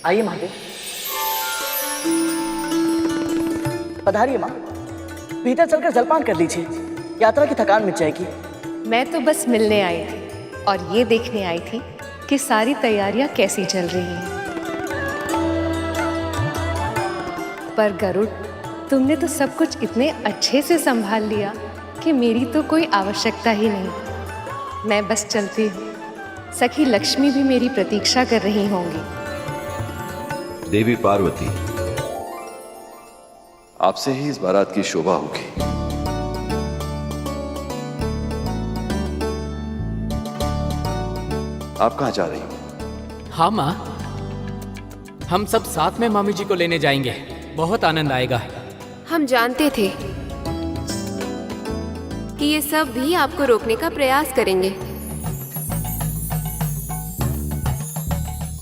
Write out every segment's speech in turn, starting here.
आइए महादेव, पधारिए माँ। भीतर चलकर जलपान कर लीजिए, यात्रा की थकान मिट जाएगी। मैं तो बस मिलने आई थी और ये देखने आई थी कि सारी तैयारियां कैसी चल रही हैं। पर गरुड़, तुमने तो सब कुछ इतने अच्छे से संभाल लिया कि मेरी तो कोई आवश्यकता ही नहीं। मैं बस चलती हूँ। सखी लक्ष्मी भी मेरी प्रतीक्षा कर रही होंगी। देवी पार्वती, आपसे ही इस बारात की शोभा होगी। आप कहाँ जा रही हो? हाँ माँ, हम सब साथ में मामी जी को लेने जाएंगे। बहुत आनंद आएगा। हम जानते थे कि ये सब भी आपको रोकने का प्रयास करेंगे,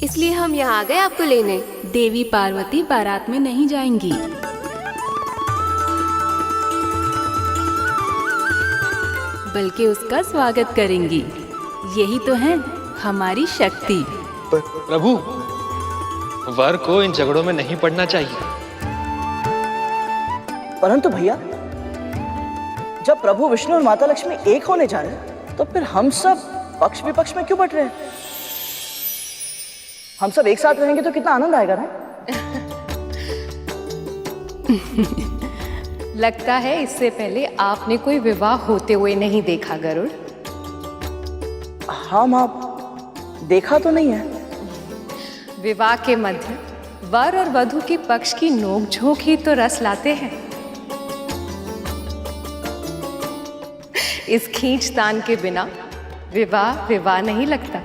इसलिए हम यहाँ आ गए आपको लेने। देवी पार्वती बारात में नहीं जाएंगी, बल्कि उसका स्वागत करेंगी। यही तो है हमारी शक्ति। प्रभु, वर को इन झगड़ों में नहीं पड़ना चाहिए। परंतु भैया, जब प्रभु विष्णु और माता लक्ष्मी एक होने जा रहे हैं, तो फिर हम सब पक्ष विपक्ष में क्यों बट रहे हैं? हम सब एक साथ रहेंगे तो कितना आनंद आएगा ना? लगता है इससे पहले आपने कोई विवाह होते हुए नहीं देखा गरुड़। हाँ माँ, देखा तो नहीं है। विवाह के मध्य वर और वधू के पक्ष की नोकझोंक ही तो रस लाते हैं। इस खींचतान के बिना विवाह विवाह नहीं लगता।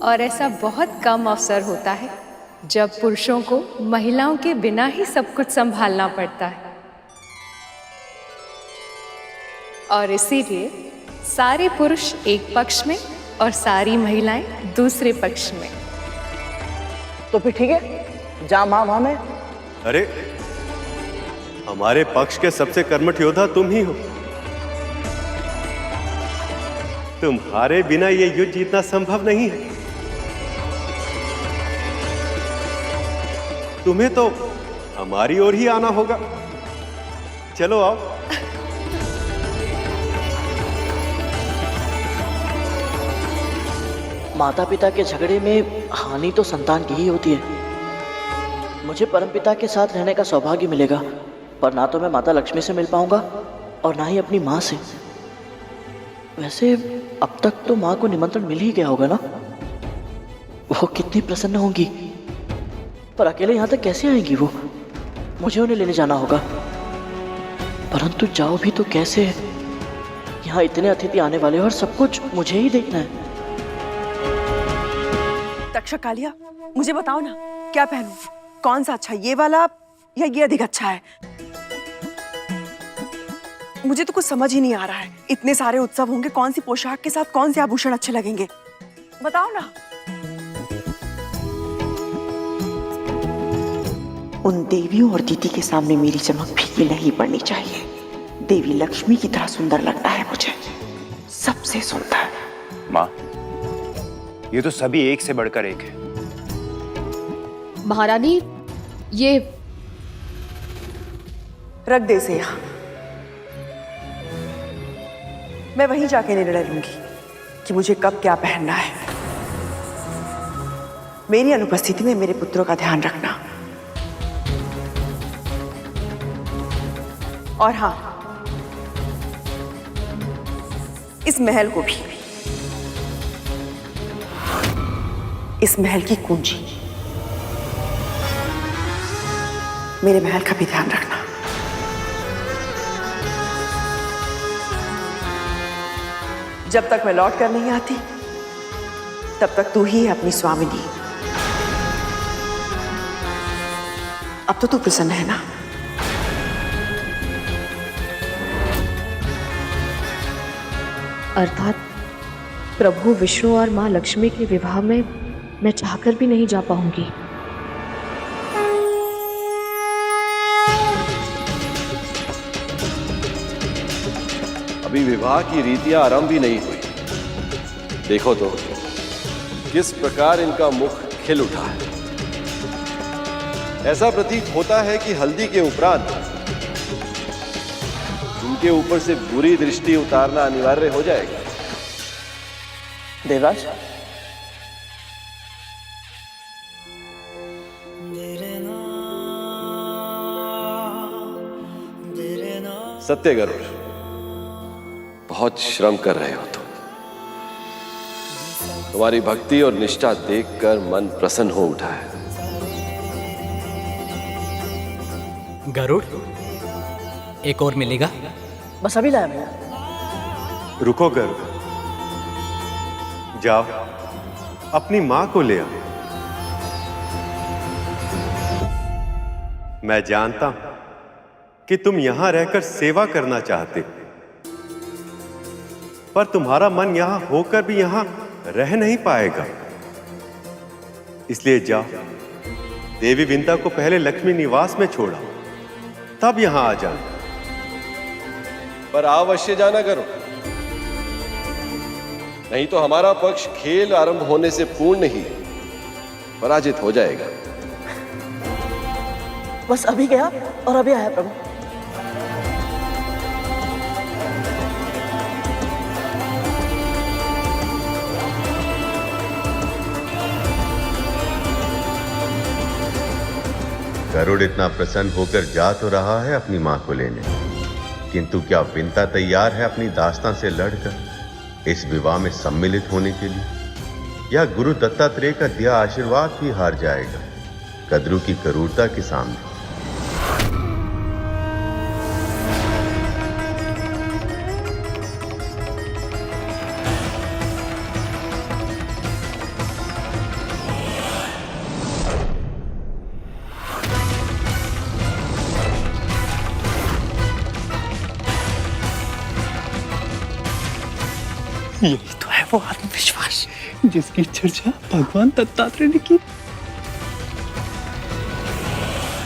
और ऐसा बहुत कम अवसर होता है जब पुरुषों को महिलाओं के बिना ही सब कुछ संभालना पड़ता है। और इसीलिए सारे पुरुष एक पक्ष में और सारी महिलाएं दूसरे पक्ष में। तो फिर ठीक है, जा माँ वहां मैं। अरे, हमारे पक्ष के सबसे कर्मठ योद्धा तुम ही हो। तुम्हारे बिना ये युद्ध जीतना संभव नहीं है। तुम्हें तो हमारी ओर ही आना होगा। चलो आओ। माता पिता के झगड़े में हानि तो संतान की ही होती है। मुझे परमपिता के साथ रहने का सौभाग्य मिलेगा, पर ना तो मैं माता लक्ष्मी से मिल पाऊंगा और ना ही अपनी माँ से। वैसे अब तक तो माँ को निमंत्रण मिल ही गया होगा ना? वो कितनी प्रसन्न होंगी, पर अकेले यहाँ तक कैसे आएंगी वो? मुझे उन्हें लेने जाना होगा, परंतु जाओ भी तो कैसे? यहाँ इतने अतिथि आने वाले हैं और सब कुछ मुझे ही देखना है। तक्षकालिया, मुझे बताओ ना, क्या पहनूं? कौन सा अच्छा, ये वाला या ये अधिक अच्छा है? मुझे तो कुछ समझ ही नहीं आ रहा है। इतने सारे उत्सव होंगे, कौन सी पोशाक के साथ कौन से आभूषण अच्छे लगेंगे? बताओ ना। उन देवियों और दीदी के सामने मेरी चमक फीकी नहीं पड़नी चाहिए। देवी लक्ष्मी की तरह सुंदर लगता है मुझे, सबसे सुंदर। माँ, ये तो सभी एक से बढ़कर एक है। महारानी, ये रख दे इसे यहाँ। मैं वहीं जाके निर्णय लूंगी कि मुझे कब क्या पहनना है। मेरी अनुपस्थिति में मेरे पुत्रों का ध्यान रखना। और हाँ, इस महल को भी, इस महल की कुंजी, मेरे महल का भी ध्यान रखना। जब तक मैं लौट कर नहीं आती, तब तक तू ही है अपनी स्वामिनी। अब तो तू प्रसन्न है ना? अर्थात प्रभु विष्णु और माँ लक्ष्मी के विवाह में मैं चाहकर भी नहीं जा पाऊंगी। अभी विवाह की रीतियां आरंभ भी नहीं हुई। देखो तो, किस प्रकार इनका मुख खिल उठा है। ऐसा प्रतीत होता है कि हल्दी के उपरांत इनके ऊपर से बुरी दृष्टि उतारना अनिवार्य हो जाएगा। देवराज, सत्य गरुड़, बहुत श्रम कर रहे हो तुम। तुम्हारी भक्ति और निष्ठा देखकर मन प्रसन्न हो उठा है। गरुड़, एक और मिलेगा? बस अभी लाया भैया। रुको गरुड़, जाओ अपनी मां को ले आओ। मैं जानता हूं कि तुम यहां रहकर सेवा करना चाहते, पर तुम्हारा मन यहां होकर भी यहां रह नहीं पाएगा। इसलिए जाओ, देवी विंता को पहले लक्ष्मी निवास में छोड़ा, तब यहां आ जाना। पर अवश्य जाना करो, नहीं तो हमारा पक्ष खेल आरंभ होने से पूर्ण ही पराजित हो जाएगा। बस अभी गया और अभी आया प्रभु। गरुड़ इतना प्रसन्न होकर जा तो रहा है अपनी मां को लेने, किंतु क्या विंता तैयार है अपनी दास्तां से लड़कर इस विवाह में सम्मिलित होने के लिए, या गुरु दत्तात्रेय का दिया आशीर्वाद भी हार जाएगा कद्रू की क्रूरता के सामने। यही तो है वो आत्मविश्वास जिसकी चर्चा भगवान दत्तात्रेय ने की।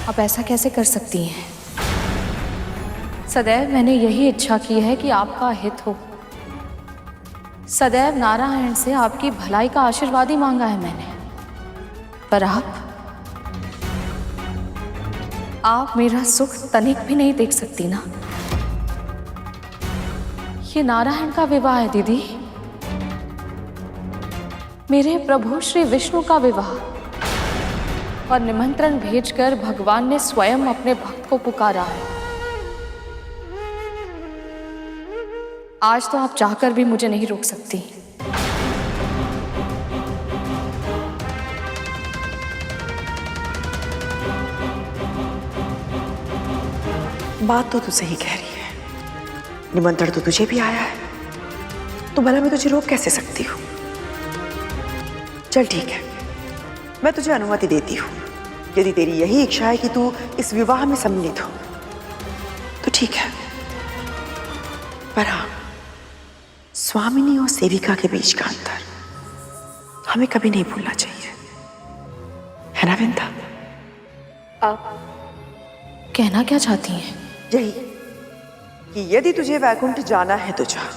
आप ऐसा कैसे कर सकती हैं? सदैव मैंने यही इच्छा की है कि आपका हित हो। सदैव नारायण से आपकी भलाई का आशीर्वाद ही मांगा है मैंने, पर आप मेरा सुख तनिक भी नहीं देख सकती ना। ये नारायण का विवाह है दीदी, मेरे प्रभु श्री विष्णु का विवाह, और निमंत्रण भेजकर भगवान ने स्वयं अपने भक्त को पुकारा है। आज तो आप चाहकर भी मुझे नहीं रोक सकती। बात तो तू सही कह रही है, निमंत्रण तो तुझे भी आया है, तो भला मैं तुझे रोक कैसे सकती हूँ। चल ठीक है, मैं तुझे अनुमति देती हूँ। यदि तेरी यही इच्छा है कि तू इस विवाह में सम्मिलित हो तो ठीक है, पर हाँ, स्वामिनी और सेविका के बीच का अंतर हमें कभी नहीं भूलना चाहिए, है ना विंता? आप कहना क्या चाहती हैं? यही कि यदि तुझे वैकुंठ जाना है तो जा,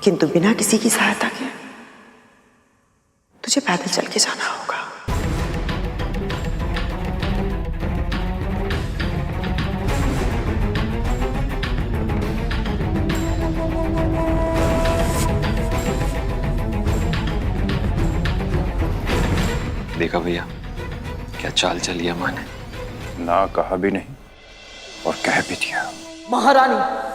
किंतु बिना किसी की सहायता के तुझे पैदल चल के जाना होगा। देखा भैया, क्या चाल चली है मां ने। ना कहा भी नहीं और कह भी दिया। महारानी,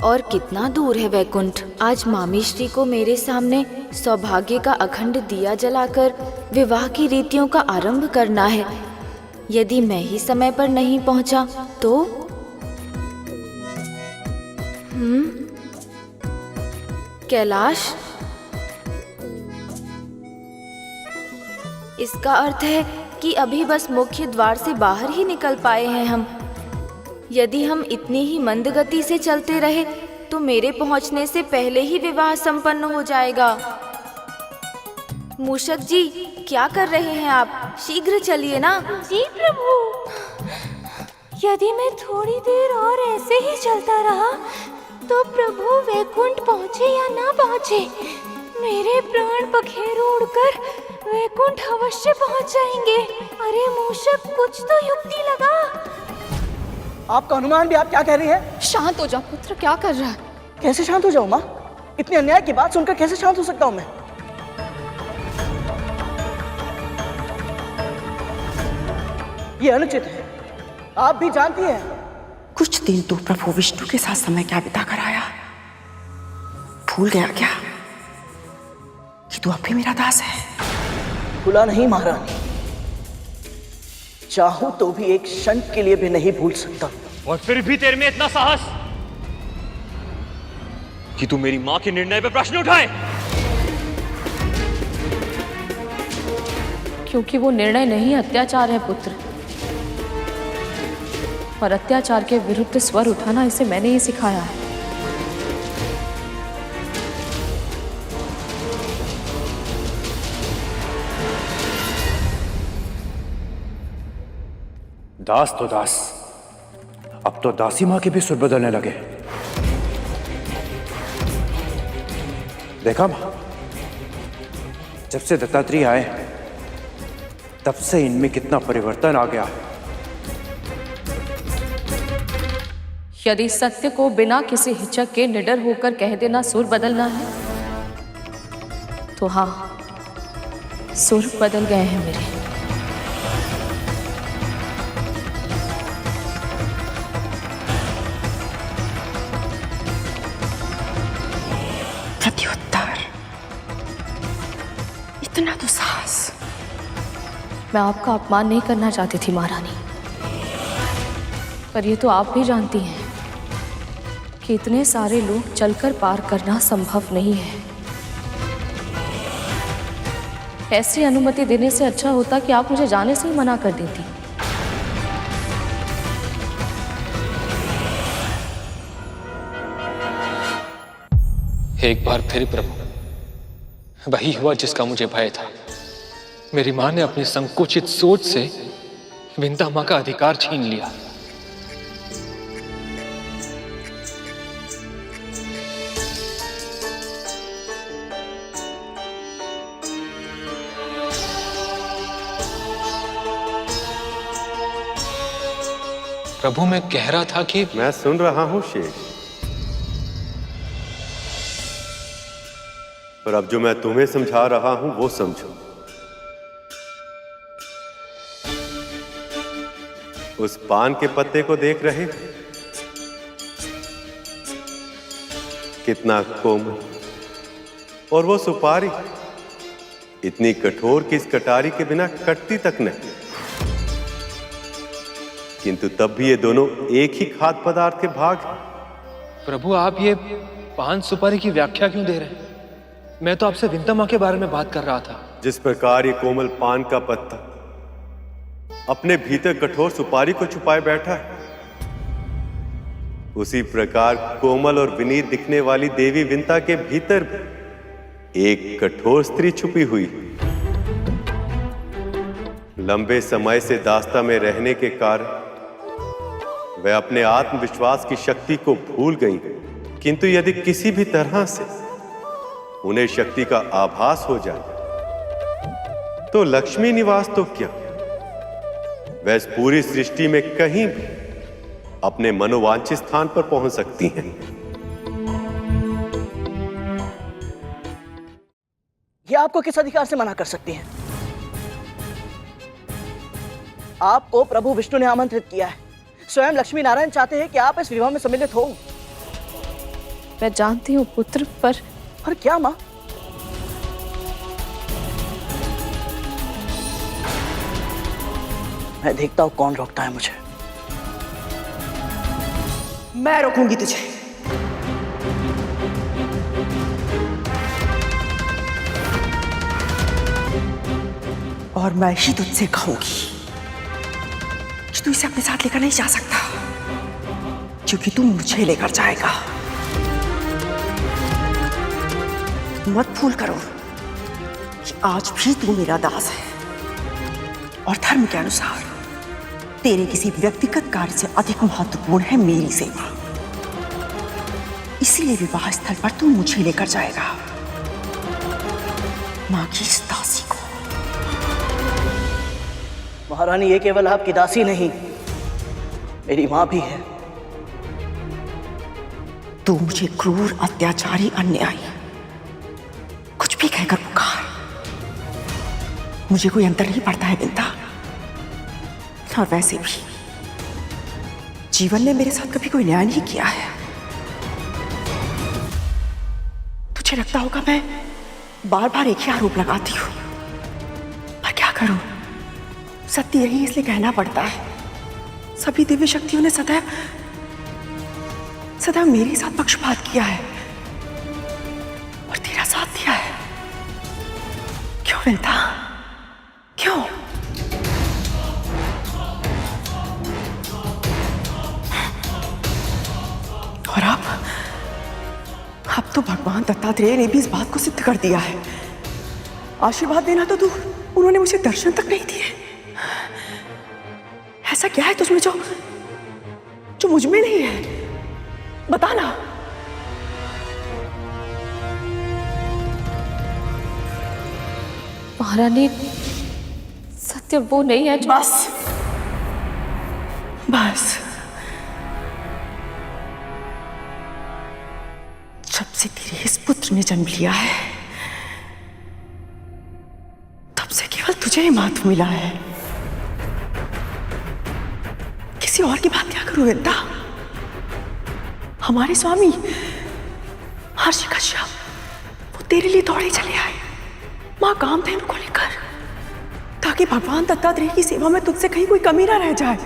और कितना दूर है वैकुंठ। आज मामी श्री को मेरे सामने सौभाग्य का अखंड दिया जलाकर विवाह की रीतियों का आरंभ करना है। यदि मैं ही समय पर नहीं पहुंचा तो कैलाश, इसका अर्थ है कि अभी बस मुख्य द्वार से बाहर ही निकल पाए हैं हम। यदि हम इतनी ही मंद गति से चलते रहे तो मेरे पहुंचने से पहले ही विवाह संपन्न हो जाएगा। मूषक जी, क्या कर रहे हैं आप? शीघ्र चलिए ना। जी प्रभु, यदि मैं थोड़ी देर और ऐसे ही चलता रहा तो प्रभु वैकुंठ पहुँचे या ना पहुँचे, मेरे प्राण पखेरु उड़कर वैकुंठ अवश्य पहुँच जाएंगे। अरे मूषक, कुछ तो युक्ति लगा। आपका अनुमान भी आप क्या कह रही है? शांत हो जाओ पुत्र, क्या कर रहा है? कैसे शांत हो जाऊं माँ? इतनी अन्याय की बात सुनकर कैसे शांत हो सकता हूँ मैं? ये अनुचित है, आप भी जानती हैं। कुछ दिन तू प्रभु विष्णु के साथ समय क्या बिता कर आया? भूल गया क्या कि तू अब भी मेरा दास है? भूला नहीं महारानी, चाहूं तो भी एक क्षण के लिए भी नहीं भूल सकता। और फिर भी तेरे में इतना साहस कि तू मेरी मां के निर्णय पे प्रश्न उठाए? क्योंकि वो निर्णय नहीं, अत्याचार है पुत्र। और अत्याचार के विरुद्ध स्वर उठाना इसे मैंने ही सिखाया है। दास तो दास, अब तो दासी माँ के भी सुर बदलने लगे। देखा माँ, जब से दत्तात्रेय आए तब से इनमें कितना परिवर्तन आ गया। यदि सत्य को बिना किसी हिचक के निडर होकर कह देना सुर बदलना है तो हाँ, सुर बदल गए हैं मेरे। प्रत्युत्तर, इतना तो साहस। मैं आपका अपमान नहीं करना चाहती थी महारानी, पर ये तो आप भी जानती हैं कि इतने सारे लोग चलकर पार करना संभव नहीं है। ऐसी अनुमति देने से अच्छा होता कि आप मुझे जाने से ही मना कर देती। एक बार फिर प्रभु, वही हुआ जिसका मुझे भय था। मेरी मां ने अपनी संकुचित सोच से विंता मां का अधिकार छीन लिया। प्रभु, मैं कह रहा था कि मैं सुन रहा हूं शेष, पर अब जो मैं तुम्हें समझा रहा हूं वो समझो। उस पान के पत्ते को देख रहे, कितना कोमल, और वो सुपारी इतनी कठोर कि इस कटारी के बिना कटती तक नहीं। किंतु तब भी ये दोनों एक ही खाद्य पदार्थ के भाग हैं। प्रभु, आप ये पान सुपारी की व्याख्या क्यों दे रहे हैं? मैं तो आपसे विंता मां के बारे में बात कर रहा था। जिस प्रकार ये कोमल पान का पत्ता अपने भीतर कठोर सुपारी को छुपाए बैठा है, उसी प्रकार कोमल और विनीत दिखने वाली देवी विंता के भीतर भी एक कठोर स्त्री छुपी हुई है। लंबे समय से दास्ता में रहने के कारण वह अपने आत्मविश्वास की शक्ति को भूल गई, किंतु यदि किसी भी तरह से उन्हें शक्ति का आभास हो जाए तो लक्ष्मी निवास तो क्या, वह इस पूरी सृष्टि में कहीं भी अपने मनोवांछित स्थान पर पहुंच सकती हैं। ये आपको किस अधिकार से मना कर सकती हैं? आपको प्रभु विष्णु ने आमंत्रित किया है। स्वयं लक्ष्मी नारायण चाहते हैं कि आप इस विवाह में सम्मिलित हो। मैं जानती हूँ पुत्र, पर क्या माँ? मैं देखता हूं कौन रोकता है मुझे। मैं रोकूंगी तुझे। और मैं ही तुझसे कहूंगी कि तू इसे अपने साथ लेकर नहीं जा सकता, क्योंकि तू मुझे लेकर जाएगा। मत भूल करो कि आज भी तू मेरा दास है और धर्म के अनुसार तेरे किसी व्यक्तिगत कार्य से अधिक महत्वपूर्ण है मेरी सेवा। इसीलिए विवाह स्थल पर तू मुझे लेकर जाएगा, मां की इस दासी को। महारानी, ये केवल आपकी दासी नहीं, मेरी मां भी है। तू मुझे क्रूर, अत्याचारी, अन्यायी कुछ भी कहकर पुकार, मुझे कोई अंतर नहीं पड़ता है बिंदा। और वैसे भी जीवन ने मेरे साथ कभी कोई न्याय नहीं किया है। तुझे लगता होगा मैं बार बार एक ही आरोप लगाती हूं, पर क्या करूं, सत्य यही इसलिए कहना पड़ता है। सभी दिव्य शक्तियों ने सदैव सदैव मेरे साथ पक्षपात किया है और तेरा साथ दिया है। क्यों विंता, क्यों? और अब तो भगवान दत्तात्रेय ने भी इस बात को सिद्ध कर दिया है। आशीर्वाद देना तो दूर, उन्होंने मुझे दर्शन तक नहीं दिए। ऐसा क्या है तुझमें जो मुझ में नहीं है? बताना। महारानी, सत्य वो नहीं है जो... बस बस, जब से तेरे इस पुत्र ने जन्म लिया है तब से केवल तुझे ही महत्व मिला है। किसी और की बात क्या करूं विंता? हमारे स्वामी महर्षि कश्यप वो तेरे लिए दौड़े चले आए मां कामधेनु को लेकर, ताकि भगवान दत्तात्रेय की सेवा में तुझसे कहीं कोई कमी ना रह जाए।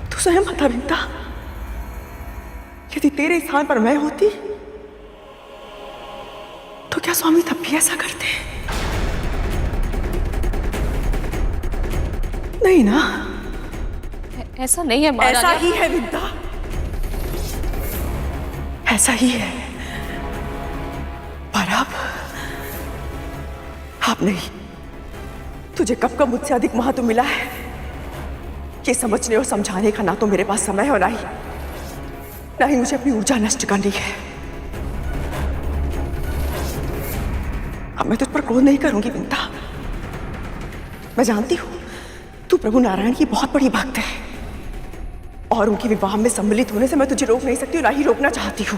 तू स्वयं बता विंता, यदि तेरे स्थान पर मैं होती तो क्या स्वामी तब भी ऐसा करते? नहीं ना? ऐसा नहीं है महारानी। ऐसा ही है विंता, ऐसा ही है। पर अब नहीं। तुझे कब कब मुझसे अधिक महत्व मिला है ये समझने और समझाने का ना तो मेरे पास समय और ना ही मुझे अपनी ऊर्जा नष्ट करनी है। अब मैं तुझ पर क्रोध नहीं करूंगी विंता। मैं जानती हूं तू प्रभु नारायण की बहुत बड़ी भक्त है और उनके विवाह में सम्मिलित होने से मैं तुझे रोक नहीं सकती और ना ही रोकना चाहती हूं।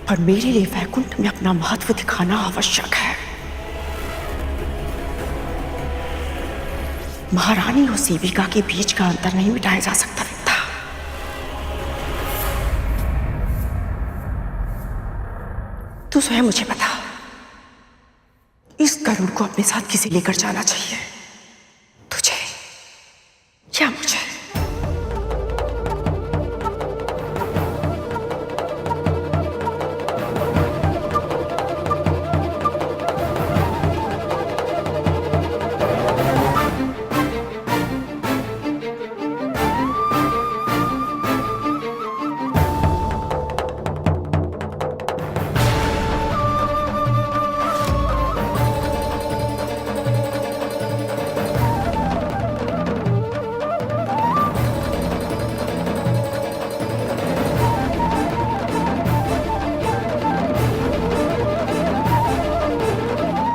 पर मेरे लिए वैकुंठ में अपना महत्व दिखाना आवश्यक है। महारानी और सेविका के बीच का अंतर नहीं मिटाया जा सकता विंता। तू स्वयं मुझे बता, इस गरुड़ को अपने साथ किसे लेकर जाना चाहिए, तुझे या मुझे?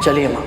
चलिए मां।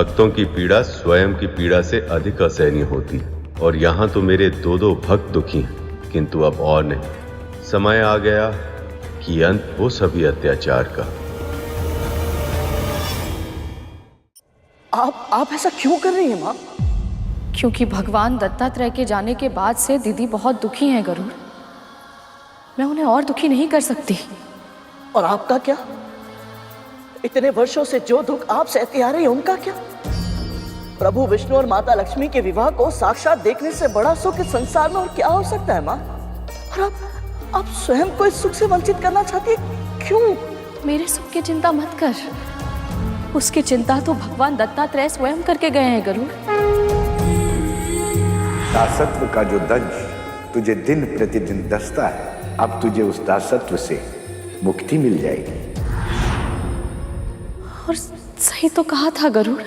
भक्तों की पीड़ा स्वयं की पीड़ा से अधिक असहनीय होती है, और यहां तो मेरे दो भक्त दुखी हैं, किंतु अब और नहीं। समय आ गया कि अंत हो सभी अत्याचार का। आप ऐसा क्यों कर रही हैं माँ? क्योंकि भगवान दत्तात्रेय के जाने के बाद से दीदी बहुत दुखी हैं गरुड़। मैं उन्हें और दुखी नहीं कर सकती। और आपका क्या? इतने वर्षों से जो दुख आप सहती आ रही हैं उनका क्या? प्रभु विष्णु और माता लक्ष्मी के विवाह को साक्षात देखने से बड़ा सुख इस संसार में और क्या हो सकता है माँ? और आप स्वयं को इस सुख से वंचित करना चाहती है, क्यों? मेरे सुख की चिंता मत कर, उसकी चिंता तो भगवान दत्तात्रेय स्वयं करके गए हैं गरुड़। दासत्व का जो दंश तुझे दिन प्रतिदिन दसता है, अब तुझे उस दासत्व से मुक्ति मिल जाएगी। और सही तो कहा था गरुड़।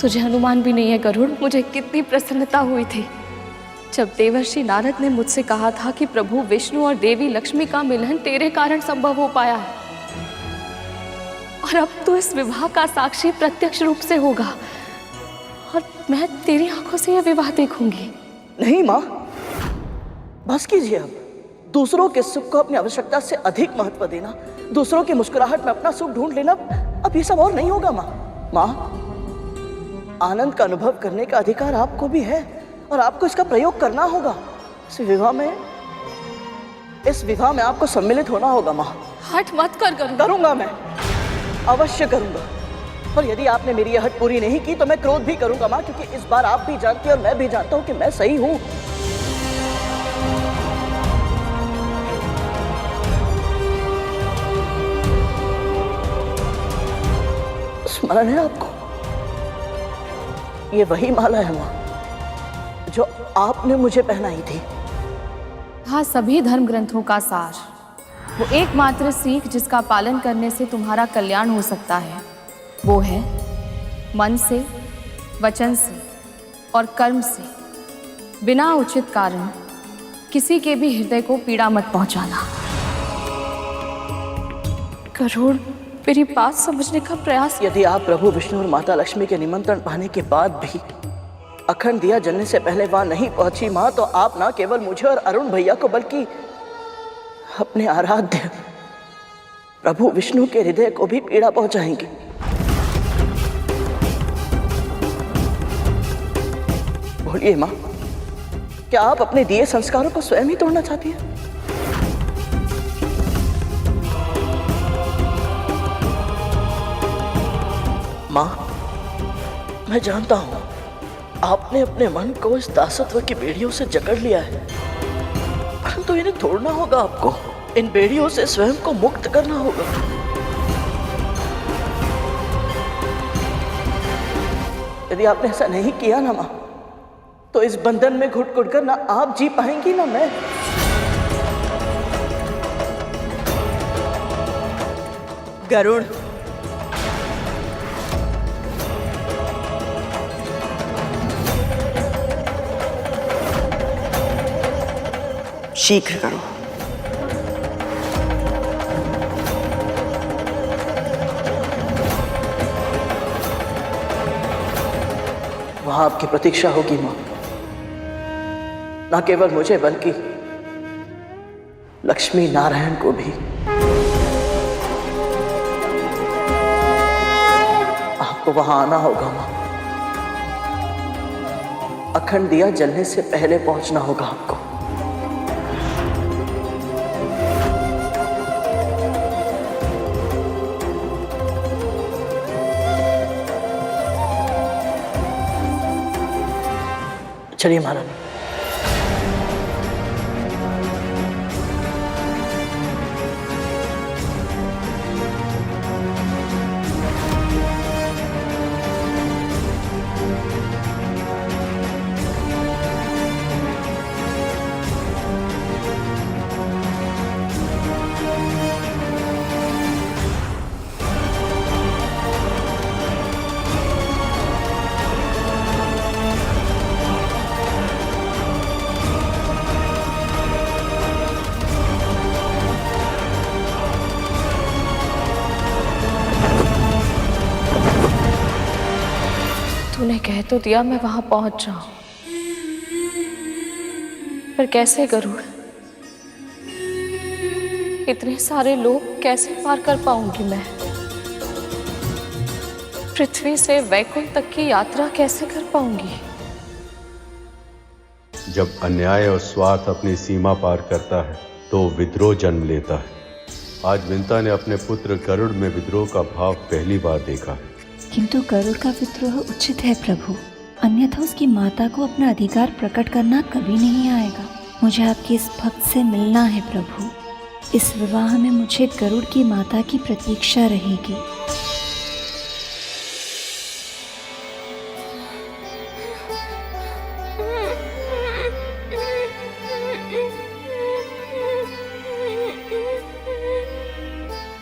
तुझे अनुमान भी नहीं है गरुड़, मुझे कितनी प्रसन्नता हुई थी जब देवर्षि नारद ने मुझसे कहा था कि प्रभु विष्णु और देवी लक्ष्मी का मिलन तेरे कारण संभव हो पाया है। और अब तो इस विवाह का साक्षी प्रत्यक्ष रूप से होगा और मैं तेरी आंखों से यह विवाह देखूंगी। नहीं माँ, बस कीजिए। अब दूसरों के सुख को अपनी आवश्यकता से अधिक महत्व देना, दूसरों की मुस्कुराहट में अपना सुख ढूंढ लेना, अब ये सब और नहीं होगा माँ। माँ, आनंद का अनुभव करने का अधिकार आपको भी है और आपको इसका प्रयोग करना होगा। इस विवाह में आपको सम्मिलित होना होगा माँ। हट मत कर गरुड़। करूंगा, मैं अवश्य करूंगा। और यदि आपने मेरी यह हट पूरी नहीं की तो मैं क्रोध भी करूंगा माँ, क्योंकि इस बार आप भी जानती हैं और मैं भी जानता हूं कि मैं सही हूं। स्मरण है आपको? ये वही माला है माँ जो आपने मुझे पहनाई थी। हाँ, सभी धर्म ग्रंथों का सार, वो एकमात्र सीख जिसका पालन करने से तुम्हारा कल्याण हो सकता है, वो है मन से, वचन से और कर्म से बिना उचित कारण किसी के भी हृदय को पीड़ा मत पहुंचाना। गरुड़, मेरी बात समझने का प्रयास। यदि आप प्रभु विष्णु और माता लक्ष्मी के निमंत्रण पाने के बाद भी अखंड दिया जलने से पहले वहां नहीं पहुंची माँ, तो आप न केवल मुझे और अरुण भैया को बल्कि अपने आराध्य प्रभु विष्णु के हृदय को भी पीड़ा पहुंचाएंगे। बोलिए माँ, क्या आप अपने दिए संस्कारों को स्वयं ही तोड़ना चाहती हैं? माँ, मैं जानता हूं आपने अपने मन को इस दासत्व की बेड़ियों से जकड़ लिया है, परंतु इन्हें तोड़ना होगा आपको। इन बेड़ियों से स्वयं को मुक्त करना होगा। यदि आपने ऐसा नहीं किया ना माँ, तो इस बंधन में घुट घुट कर ना आप जी पाएंगी ना मैं। गरुड़, शीघ्र करो। वहां आपकी प्रतीक्षा होगी मां, न केवल मुझे बल्कि लक्ष्मी नारायण को भी। आपको वहां आना होगा मां। अखंड दिया जलने से पहले पहुंचना होगा आपको। चलिए महारानी। कह तो दिया मैं वहां पहुंच जाऊं, पर कैसे गरुड़? इतने सारे लोग कैसे पार कर पाऊंगी मैं? पृथ्वी से वैकुंठ तक की यात्रा कैसे कर पाऊंगी? जब अन्याय और स्वार्थ अपनी सीमा पार करता है तो विद्रोह जन्म लेता है। आज विंता ने अपने पुत्र गरुड़ में विद्रोह का भाव पहली बार देखा है। किंतु गरुड़ का विद्रोह उचित है प्रभु, अन्यथा उसकी माता को अपना अधिकार प्रकट करना कभी नहीं आएगा। मुझे आपके इस भक्त से मिलना है प्रभु। इस विवाह में मुझे गरुड़ की माता की प्रतीक्षा रहेगी।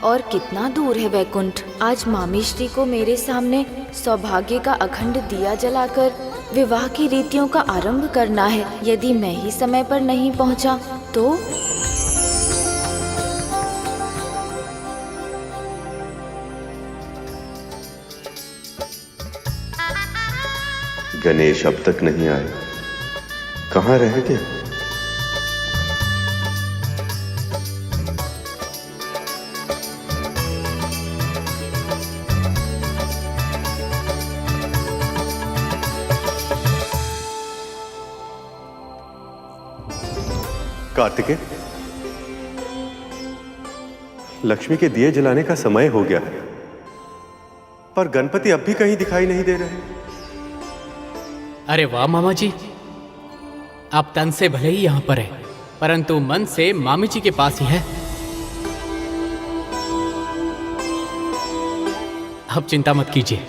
और कितना दूर है वैकुंठ? आज मामी श्री को मेरे सामने सौभाग्य का अखंड दिया जलाकर विवाह की रीतियों का आरंभ करना है। यदि मैं ही समय पर नहीं पहुंचा तो? गणेश अब तक नहीं आए, कहाँ रह गए? कार्तिकेय, लक्ष्मी के दिए जलाने का समय हो गया है, पर गणपति अब भी कहीं दिखाई नहीं दे रहे। अरे वाह मामा जी, आप तन से भले ही यहाँ पर हैं, परंतु मन से मामी जी के पास ही है। अब चिंता मत कीजिए,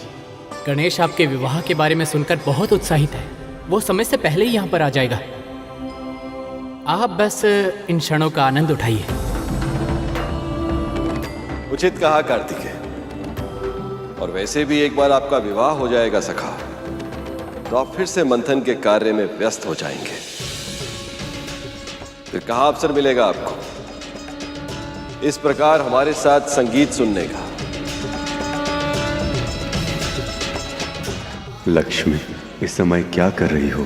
गणेश आपके विवाह के बारे में सुनकर बहुत उत्साहित है। वो समय से पहले ही यहाँ पर आ जाएगा। आप बस इन क्षणों का आनंद उठाइए। उचित कहा कार्तिकेय, और वैसे भी एक बार आपका विवाह हो जाएगा सखा, तो आप फिर से मंथन के कार्य में व्यस्त हो जाएंगे। फिर कहाँ अवसर मिलेगा आपको इस प्रकार हमारे साथ संगीत सुनने का? लक्ष्मी इस समय क्या कर रही हो?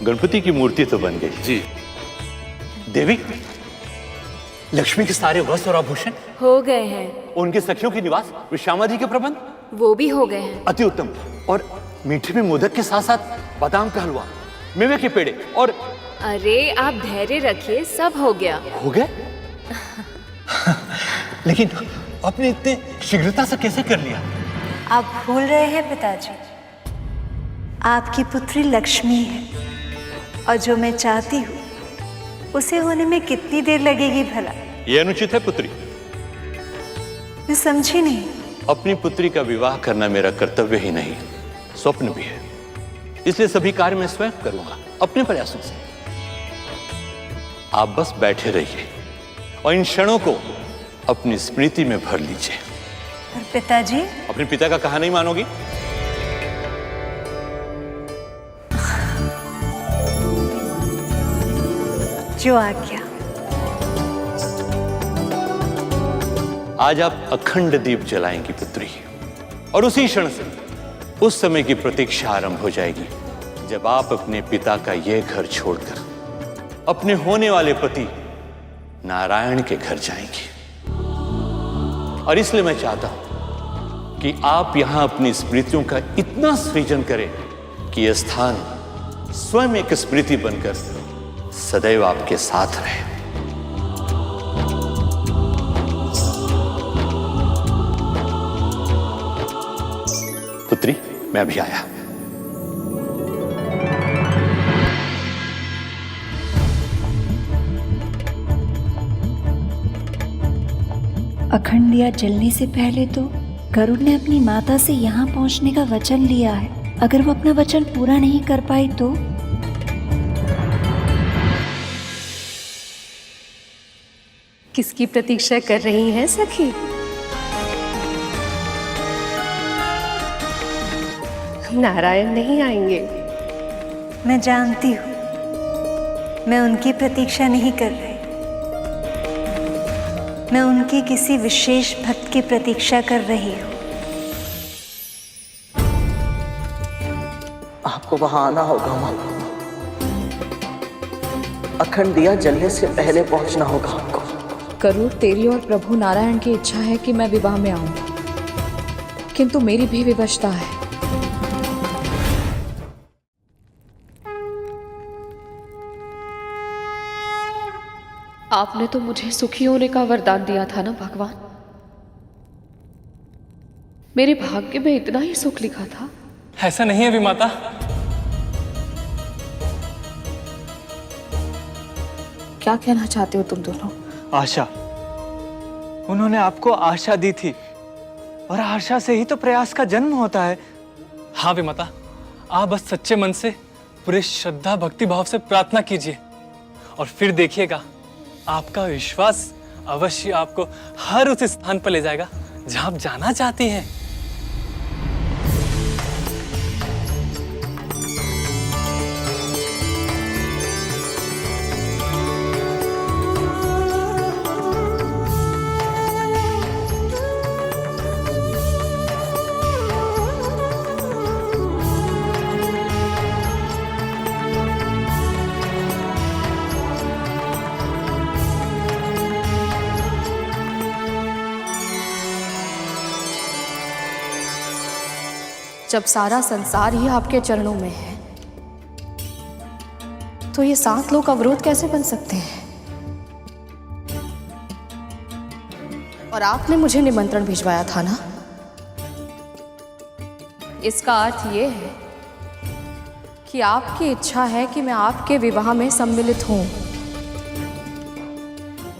गणपति की मूर्ति तो बन गई जी। देवी, लक्ष्मी के सारे वस्त्र और आभूषण हो गए हैं। उनके सखियों की निवास, विश्रामादि के प्रबंध वो भी हो गए हैं। अति उत्तम। और मीठे में मोदक के साथ साथ बादाम का हलवा, मेवे के पेड़े और अरे आप धैर्य रखिए, सब हो गया। हो गए? लेकिन आपने इतने शीघ्रता से कैसे कर लिया? आप भूल रहे हैं पिताजी, आपकी पुत्री लक्ष्मी है, और जो मैं चाहती हूँ उसे होने में कितनी देर लगेगी भला? यह अनुचित है पुत्री। मैं समझी नहीं। अपनी पुत्री का विवाह करना मेरा कर्तव्य ही नहीं, स्वप्न भी है। इसलिए सभी कार्य मैं स्वयं करूंगा अपने प्रयासों से। आप बस बैठे रहिए और इन क्षणों को अपनी स्मृति में भर लीजिए। पर पिताजी, अपने पिता का कहा नहीं मानोगी? जो आज्ञा। आज आप अखंड दीप जलाएंगी पुत्री, और उसी क्षण से उस समय की प्रतीक्षा आरंभ हो जाएगी जब आप अपने पिता का यह घर छोड़कर अपने होने वाले पति नारायण के घर जाएंगी। और इसलिए मैं चाहता हूं कि आप यहां अपनी स्मृतियों का इतना सृजन करें कि यह स्थान स्वयं एक स्मृति बनकर सदैव आपके साथ रहे। पुत्री, मैं अभी आया। अखंड दिया जलने से पहले तो गरुड़ ने अपनी माता से यहाँ पहुँचने का वचन लिया है। अगर वो अपना वचन पूरा नहीं कर पाई तो? किसकी प्रतीक्षा कर रही हैं सखी? नारायण नहीं आएंगे। मैं जानती हूँ, मैं उनकी प्रतीक्षा नहीं कर रही। मैं उनके किसी विशेष भक्त की प्रतीक्षा कर रही हूँ। आपको वहां आना होगा माँ। अखंड दिया जलने से पहले पहुंचना होगा आपको। गरुड़, तेरी और प्रभु नारायण की इच्छा है कि मैं विवाह में आऊं, किंतु मेरी भी विवशता है। आपने तो मुझे सुखी होने का वरदान दिया था ना भगवान। मेरे भाग्य में इतना ही सुख लिखा था। ऐसा नहीं है विमाता। क्या कहना चाहते हो तुम दोनों? आशा, उन्होंने आपको आशा दी थी और आशा से ही तो प्रयास का जन्म होता है। हाँ विमाता, आप बस सच्चे मन से पूरे श्रद्धा भक्ति भाव से प्रार्थना कीजिए और फिर देखिएगा, आपका विश्वास अवश्य आपको हर उस स्थान पर ले जाएगा जहां आप जाना चाहती हैं। जब सारा संसार ही आपके चरणों में है, तो ये 7 लोग अवरोध कैसे बन सकते हैं? और आपने मुझे निमंत्रण भिजवाया था ना? इसका अर्थ ये है कि आपकी इच्छा है कि मैं आपके विवाह में सम्मिलित हूं,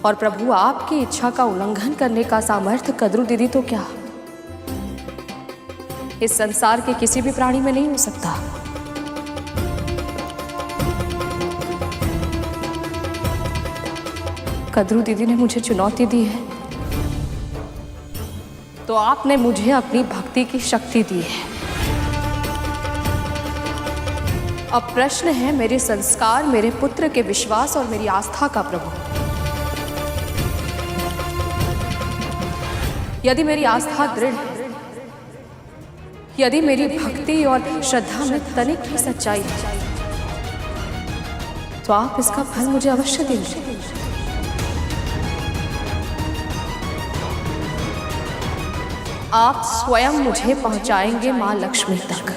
और प्रभु आपकी इच्छा का उल्लंघन करने का सामर्थ्य कद्रू दीदी तो क्या, इस संसार के किसी भी प्राणी में नहीं हो सकता। कद्रू दीदी ने मुझे चुनौती दी है, तो आपने मुझे अपनी भक्ति की शक्ति दी है। अब प्रश्न है मेरे संस्कार, मेरे पुत्र के विश्वास और मेरी आस्था का प्रभु। यदि मेरी आस्था दृढ़ है, यदि मेरी भक्ति और श्रद्धा में तनिक भी सच्चाई है, तो आप इसका फल मुझे अवश्य दीजिए। आप स्वयं मुझे पहुंचाएंगे मां लक्ष्मी तक।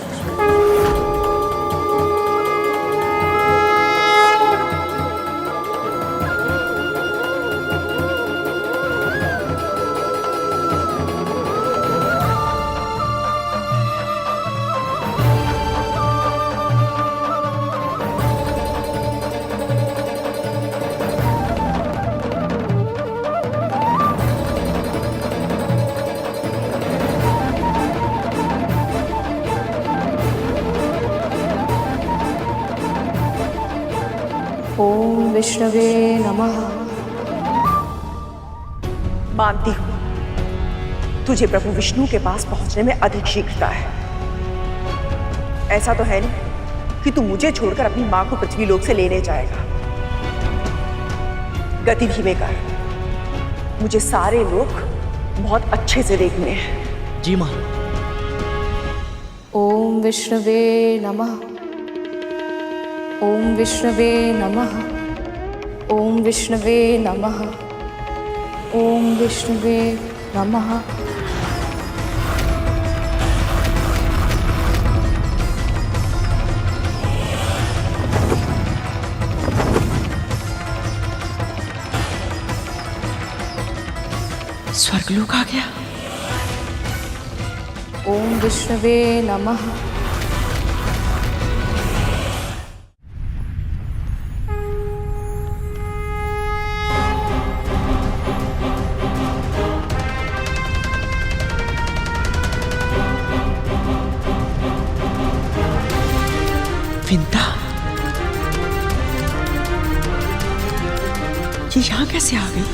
ओम विष्णवे नमः। मानती हूं तुझे प्रभु विष्णु के पास पहुंचने में अधिक शीघ्रता है। ऐसा तो है नहीं कि तू मुझे छोड़कर अपनी मां को पृथ्वीलोक से लेने जाएगा। गति धीमे कर, मुझे सारे लोग बहुत अच्छे से देखने हैं। जी मां। ओम विष्णवे नमः। ओम विष्णवे नमः। ओम विष्णवे नमः। ओम विष्णवे नमः। स्वर्गलोक आ गया। ओम विष्णवे नमः। विंता, ये यहाँ कैसे आ गई?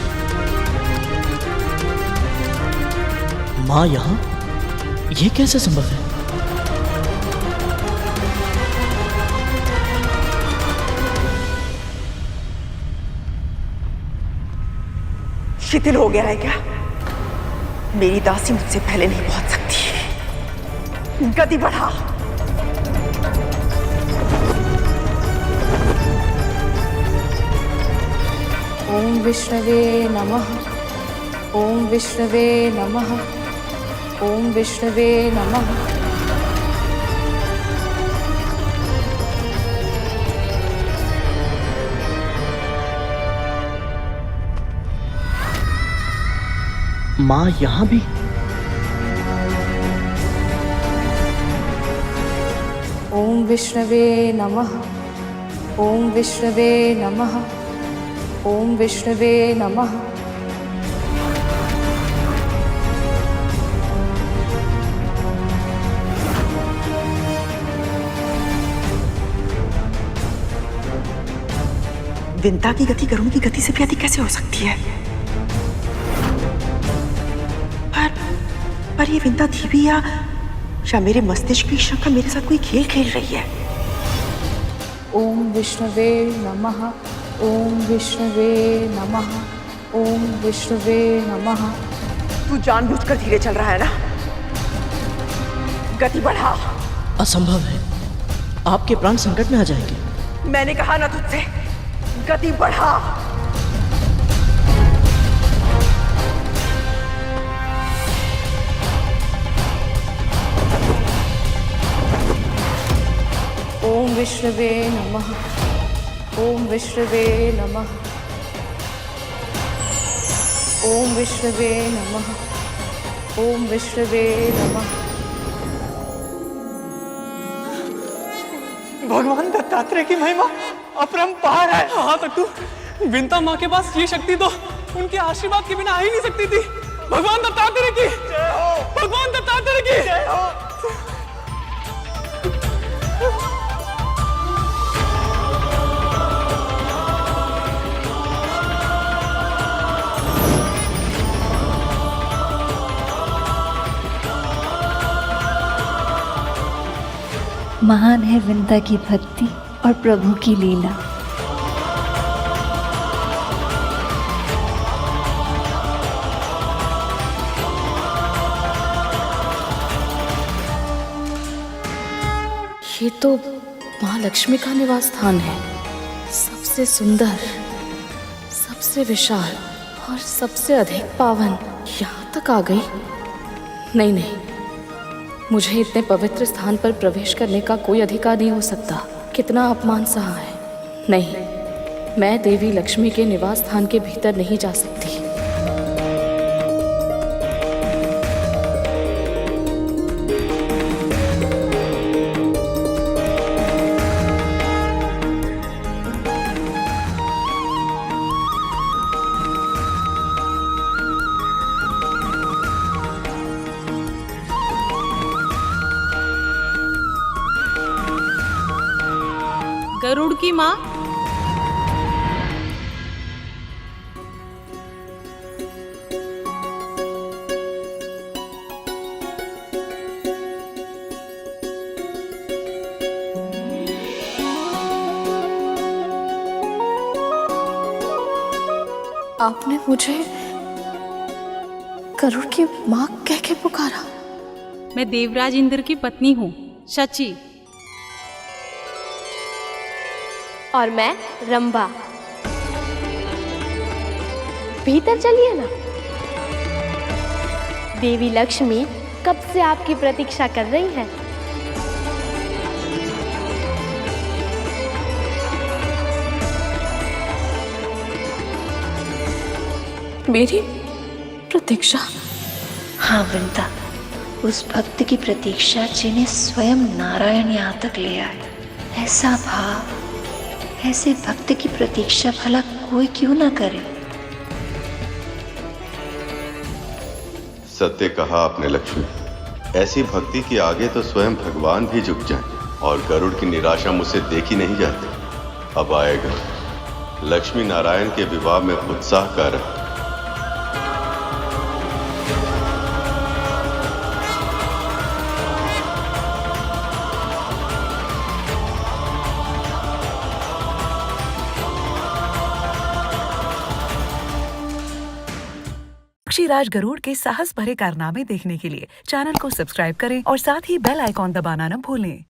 माँ यहाँ? ये कैसे संभव है? शिथिल हो गया है क्या? मेरी दासी मुझसे पहले नहीं पहुंच सकती। गति बढ़ा। ओम विष्णवे नमः। ओम विष्णवे नमः। ओम विष्णवे नमः। माँ यहाँ भी? ओम विष्णवे नमः। ओम विष्णवे नमः। ओम विष्णवे नमः। विंता की गति गरुड़ की गति से भी अधिक कैसे हो सकती है? पर ये विंता देवी या मेरे मस्तिष्क की शंका मेरे साथ कोई खेल खेल रही है। ओम विष्णवे नमः। ओम विष्णवे नमः। ओम विष्णवे नमः। तू जानबूझकर धीरे चल रहा है ना? गति बढ़ा। असंभव है, आपके प्राण संकट में आ जाएंगे। मैंने कहा ना तुझसे, गति बढ़ा। ओम विष्णवे नमः। ओम विष्णवे नमः। ओम विष्णवे नमः। ओम विष्णवे नमः। भगवान दत्तात्रेय की महिमा अपरंपार है। हाँ तट्टू, विंता माँ के पास ये शक्ति तो उनके आशीर्वाद के बिना आ ही नहीं सकती थी। भगवान दत्तात्रेय की जय हो। भगवान दत्तात्रेय की जय हो। महान है विंता की भक्ति और प्रभु की लीला। ये तो माँ लक्ष्मी का निवास स्थान है। सबसे सुंदर, सबसे विशाल और सबसे अधिक पावन। यहाँ तक आ गई? नहीं नहीं, मुझे इतने पवित्र स्थान पर प्रवेश करने का कोई अधिकार नहीं हो सकता। कितना अपमान सहा है। नहीं, मैं देवी लक्ष्मी के निवास स्थान के भीतर नहीं जा सकती। गरुड़ की माँ, आपने मुझे गरुड़ की माँ कह के पुकारा? मैं देवराज इंद्र की पत्नी हूँ, शची। और मैं रंभा। भीतर चलिए ना। देवी लक्ष्मी कब से आपकी प्रतीक्षा कर रही हैं। मेरी प्रतीक्षा? हाँ विंता, उस भक्त की प्रतीक्षा जिन्हें स्वयं नारायण यहाँ तक ले आए। ऐसा भाव, ऐसे भक्त की प्रतीक्षा भला कोई क्यों ना करे। सत्य कहा आपने लक्ष्मी। ऐसी भक्ति के आगे तो स्वयं भगवान भी झुक जाएं, और गरुड़ की निराशा मुझसे देखी नहीं जाती। अब आएगा लक्ष्मी नारायण के विवाह में उत्साह का रहा। पक्षीराज गरुड़ के साहस भरे कारनामे देखने के लिए चैनल को सब्सक्राइब करें और साथ ही बेल आइकॉन दबाना न भूलें।